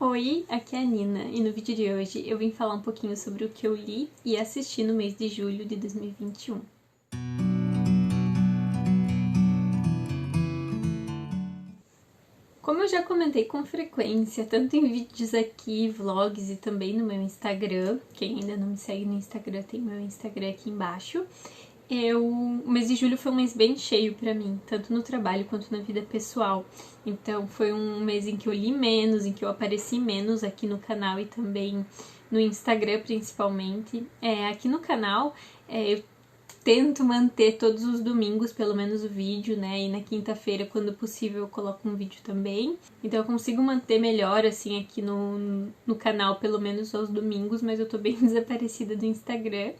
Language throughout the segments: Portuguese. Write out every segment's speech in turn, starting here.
Oi, aqui é a Nina e no vídeo de hoje eu vim falar um pouquinho sobre o que eu li e assisti no mês de julho de 2021. Como eu já comentei com frequência, tanto em vídeos aqui, vlogs e também no meu Instagram, quem ainda não me segue no Instagram tem meu Instagram aqui embaixo, o mês de julho foi um mês bem cheio pra mim, tanto no trabalho quanto na vida pessoal. Então foi um mês em que eu li menos, em que eu apareci menos aqui no canal e também no Instagram principalmente. Aqui no canal eu tento manter todos os domingos pelo menos o vídeo, né? E na quinta-feira, quando possível, eu coloco um vídeo também. Então eu consigo manter melhor, assim, aqui no canal, pelo menos aos domingos, mas eu tô bem desaparecida do Instagram.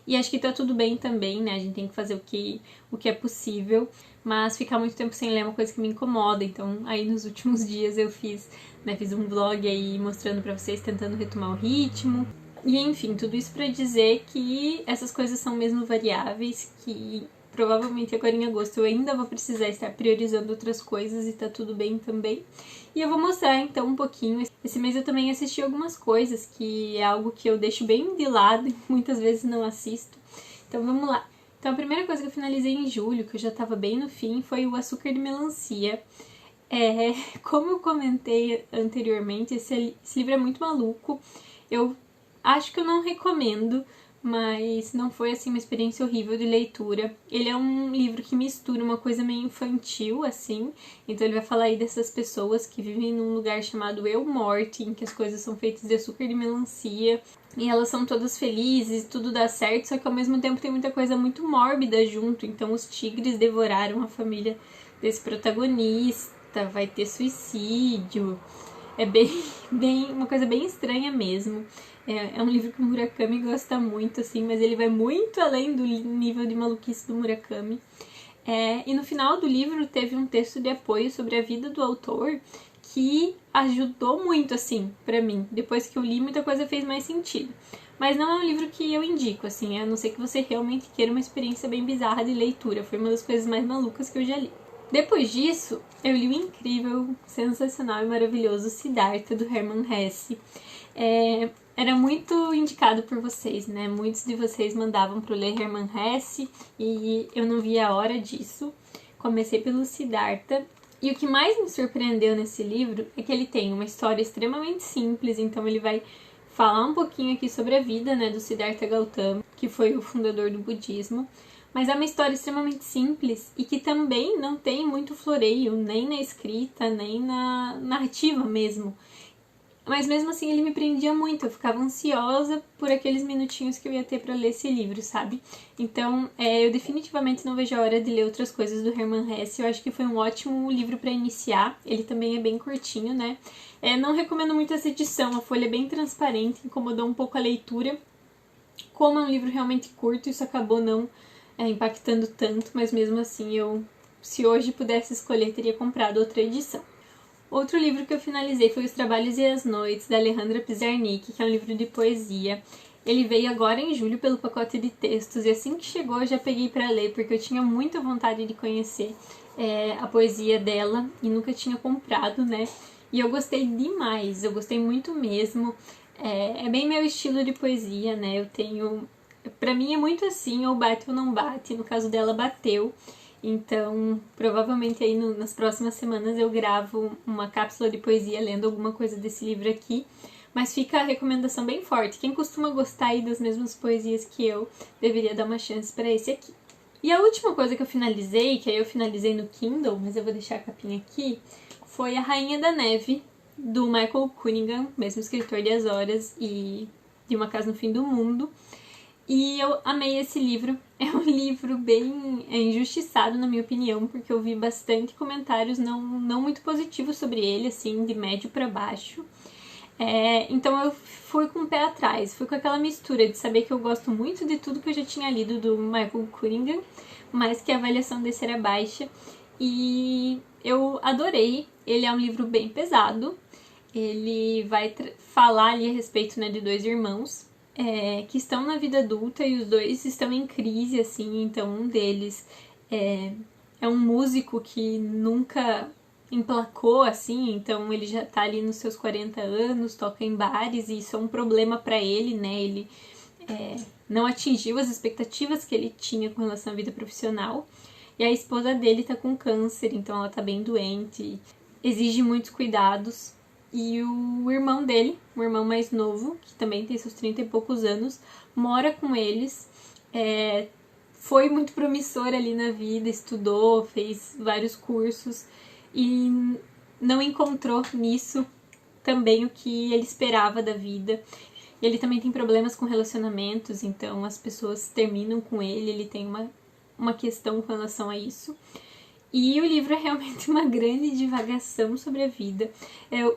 E acho que tá tudo bem também, né? A gente tem que fazer o que é possível, mas ficar muito tempo sem ler é uma coisa que me incomoda. Então, aí nos últimos dias eu fiz um vlog aí mostrando pra vocês, tentando retomar o ritmo. E enfim, tudo isso pra dizer que essas coisas são mesmo variáveis, que provavelmente agora em agosto eu ainda vou precisar estar priorizando outras coisas e tá tudo bem também. E eu vou mostrar então um pouquinho. Esse mês eu também assisti algumas coisas, que é algo que eu deixo bem de lado e muitas vezes não assisto. Então vamos lá. Então a primeira coisa que eu finalizei em julho, que eu já tava bem no fim, foi o Açúcar de Melancia. Como eu comentei anteriormente, esse livro é muito maluco. Eu acho que eu não recomendo, mas não foi assim uma experiência horrível de leitura. Ele é um livro que mistura uma coisa meio infantil, assim. Então ele vai falar aí dessas pessoas que vivem num lugar chamado Eu Morte, em que as coisas são feitas de açúcar de melancia. E elas são todas felizes, tudo dá certo, só que ao mesmo tempo tem muita coisa muito mórbida junto. Então os tigres devoraram a família desse protagonista, vai ter suicídio. É uma coisa bem estranha mesmo. É um livro que o Murakami gosta muito, assim, mas ele vai muito além do nível de maluquice do Murakami. E no final do livro teve um texto de apoio sobre a vida do autor que ajudou muito, assim, pra mim. Depois que eu li, muita coisa fez mais sentido. Mas não é um livro que eu indico, assim, a não ser que você realmente queira uma experiência bem bizarra de leitura. Foi uma das coisas mais malucas que eu já li. Depois disso, eu li o incrível, sensacional e maravilhoso Siddhartha, do Hermann Hesse. Era muito indicado por vocês, né? Muitos de vocês mandavam para eu ler Hermann Hesse e eu não via a hora disso. Comecei pelo Siddhartha. E o que mais me surpreendeu nesse livro é que ele tem uma história extremamente simples, então ele vai falar um pouquinho aqui sobre a vida, né, do Siddhartha Gautama, que foi o fundador do budismo. Mas é uma história extremamente simples e que também não tem muito floreio, nem na escrita, nem na narrativa mesmo. Mas mesmo assim ele me prendia muito, eu ficava ansiosa por aqueles minutinhos que eu ia ter pra ler esse livro, sabe? Então, eu definitivamente não vejo a hora de ler outras coisas do Hermann Hesse, eu acho que foi um ótimo livro pra iniciar, ele também é bem curtinho, né? Não recomendo muito essa edição, a folha é bem transparente, incomodou um pouco a leitura. Como é um livro realmente curto, isso acabou não impactando tanto, mas mesmo assim se hoje pudesse escolher, teria comprado outra edição. Outro livro que eu finalizei foi Os Trabalhos e as Noites, da Alejandra Pizarnik, que é um livro de poesia. Ele veio agora em julho pelo pacote de textos e assim que chegou eu já peguei para ler, porque eu tinha muita vontade de conhecer a poesia dela e nunca tinha comprado, né? E eu gostei demais, eu gostei muito mesmo. É bem meu estilo de poesia, né? Eu tenho... Pra mim é muito assim, ou bate ou não bate. No caso dela, bateu. Então, provavelmente aí nas próximas semanas eu gravo uma cápsula de poesia lendo alguma coisa desse livro aqui. Mas fica a recomendação bem forte. Quem costuma gostar aí das mesmas poesias que eu, deveria dar uma chance para esse aqui. E a última coisa que eu finalizei, que aí eu finalizei no Kindle, mas eu vou deixar a capinha aqui, foi A Rainha da Neve, do Michael Cunningham, mesmo escritor de As Horas e de Uma Casa no Fim do Mundo. E eu amei esse livro. É um livro bem injustiçado, na minha opinião, porque eu vi bastante comentários não muito positivos sobre ele, assim, de médio para baixo. Então eu fui com o pé atrás, fui com aquela mistura de saber que eu gosto muito de tudo que eu já tinha lido do Michael Cunningham, mas que a avaliação desse era baixa. E eu adorei. Ele é um livro bem pesado. Ele vai falar ali a respeito, né, de dois irmãos que estão na vida adulta e os dois estão em crise, assim. Então um deles é um músico que nunca emplacou, assim, então ele já tá ali nos seus 40 anos, toca em bares, e isso é um problema pra ele, né? Ele não atingiu as expectativas que ele tinha com relação à vida profissional. E a esposa dele tá com câncer, então ela tá bem doente, exige muitos cuidados. E o irmão dele, o irmão mais novo, que também tem seus 30 e poucos anos, mora com eles. Foi muito promissor ali na vida, estudou, fez vários cursos e não encontrou nisso também o que ele esperava da vida. Ele também tem problemas com relacionamentos, então as pessoas terminam com ele tem uma questão com relação a isso. E o livro é realmente uma grande divagação sobre a vida.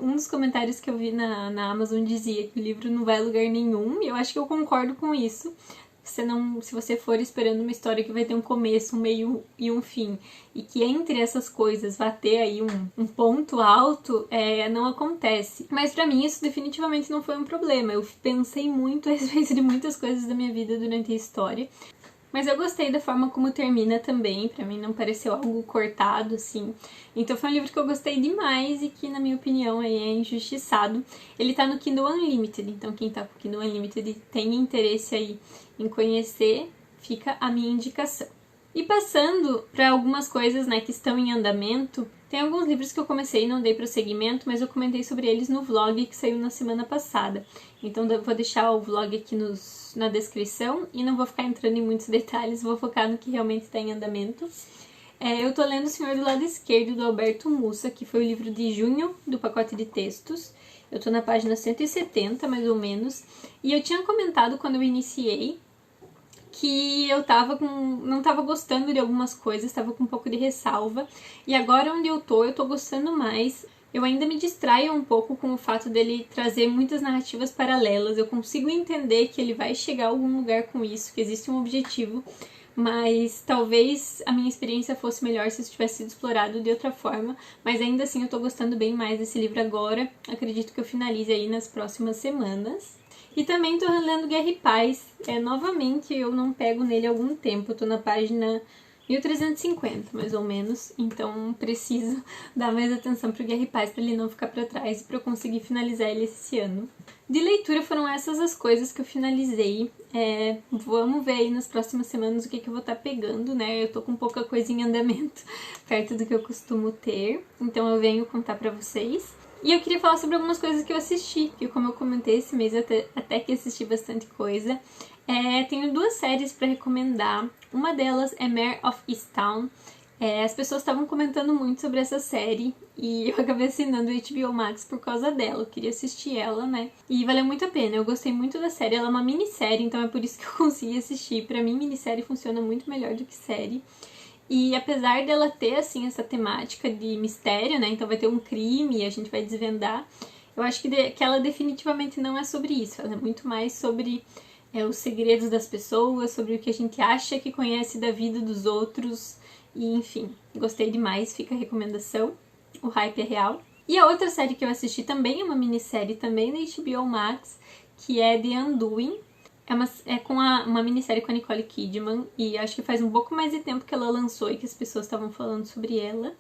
Um dos comentários que eu vi na Amazon dizia que o livro não vai a lugar nenhum, e eu acho que eu concordo com isso. Se você for esperando uma história que vai ter um começo, um meio e um fim, e que entre essas coisas vai ter aí um ponto alto, não acontece. Mas pra mim isso definitivamente não foi um problema. Eu pensei muito a respeito de muitas coisas da minha vida durante a história. Mas eu gostei da forma como termina também, pra mim não pareceu algo cortado, assim. Então foi um livro que eu gostei demais e que, na minha opinião, é injustiçado. Ele tá no Kindle Unlimited, então quem tá com o Kindle Unlimited tem interesse aí em conhecer, fica a minha indicação. E passando para algumas coisas, né, que estão em andamento, tem alguns livros que eu comecei e não dei prosseguimento, mas eu comentei sobre eles no vlog que saiu na semana passada. Então eu vou deixar o vlog aqui na descrição e não vou ficar entrando em muitos detalhes, vou focar no que realmente está em andamento. Eu tô lendo O Senhor do Lado Esquerdo, do Alberto Mussa, que foi o livro de junho do pacote de textos. Eu tô na página 170, mais ou menos, e eu tinha comentado quando eu iniciei que eu não tava gostando de algumas coisas, tava com um pouco de ressalva, e agora onde eu tô gostando mais. Eu ainda me distraio um pouco com o fato dele trazer muitas narrativas paralelas, eu consigo entender que ele vai chegar a algum lugar com isso, que existe um objetivo, mas talvez a minha experiência fosse melhor se isso tivesse sido explorado de outra forma, mas ainda assim eu tô gostando bem mais desse livro agora, acredito que eu finalize aí nas próximas semanas. E também tô relendo Guerra e Paz. Novamente eu não pego nele há algum tempo. Eu tô na página 1350, mais ou menos. Então preciso dar mais atenção pro Guerra e Paz pra ele não ficar pra trás e pra eu conseguir finalizar ele esse ano. De leitura foram essas as coisas que eu finalizei. Vamos ver aí nas próximas semanas o que eu vou estar pegando, né? Eu tô com pouca coisa em andamento, perto do que eu costumo ter. Então eu venho contar pra vocês. E eu queria falar sobre algumas coisas que eu assisti, que como eu comentei esse mês até que assisti bastante coisa. Tenho 2 séries para recomendar. Uma delas é Mare of Easttown. As pessoas estavam comentando muito sobre essa série e eu acabei assinando o HBO Max por causa dela. Eu queria assistir ela, né? E valeu muito a pena. Eu gostei muito da série. Ela é uma minissérie, então é por isso que eu consegui assistir. Pra mim, minissérie funciona muito melhor do que série. E apesar dela ter, assim, essa temática de mistério, né? Então vai ter um crime e a gente vai desvendar. Eu acho que ela definitivamente não é sobre isso. Ela é muito mais sobre os segredos das pessoas, sobre o que a gente acha que conhece da vida dos outros. E, enfim, gostei demais. Fica a recomendação. O hype é real. E a outra série que eu assisti também é uma minissérie, também da HBO Max, que é The Undoing. É com uma minissérie com a Nicole Kidman, e acho que faz um pouco mais de tempo que ela lançou e que as pessoas estavam falando sobre ela.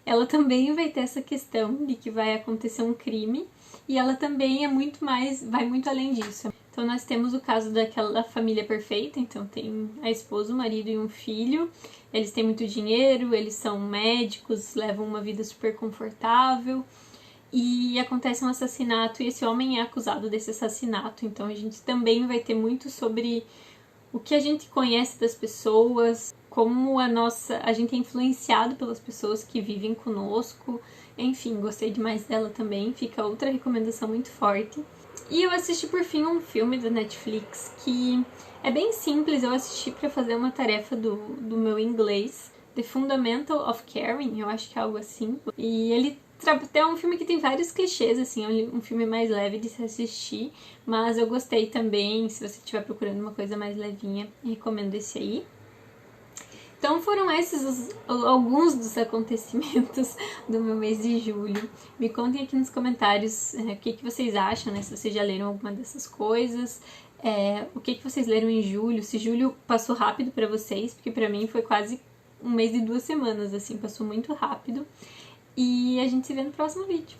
Ela também vai ter essa questão de que vai acontecer um crime, e ela também vai muito além disso. Então nós temos o caso daquela família perfeita, então tem a esposa, o marido e um filho. Eles têm muito dinheiro, eles são médicos, levam uma vida super confortável. E acontece um assassinato e esse homem é acusado desse assassinato. Então a gente também vai ter muito sobre o que a gente conhece das pessoas, como a gente é influenciado pelas pessoas que vivem conosco. Enfim, gostei demais dela também. Fica outra recomendação muito forte. E eu assisti por fim um filme da Netflix que é bem simples. Eu assisti para fazer uma tarefa do meu inglês. The Fundamental of Caring, eu acho que é algo assim. E ele é um filme que tem vários clichês, assim, é um filme mais leve de se assistir, mas eu gostei também. Se você estiver procurando uma coisa mais levinha, recomendo esse aí. Então foram esses alguns dos acontecimentos do meu mês de julho. Me contem aqui nos comentários o que vocês acham, né? Se vocês já leram alguma dessas coisas, o que vocês leram em julho, se julho passou rápido pra vocês, porque pra mim foi quase um mês e 2 semanas, assim, passou muito rápido. E a gente se vê no próximo vídeo.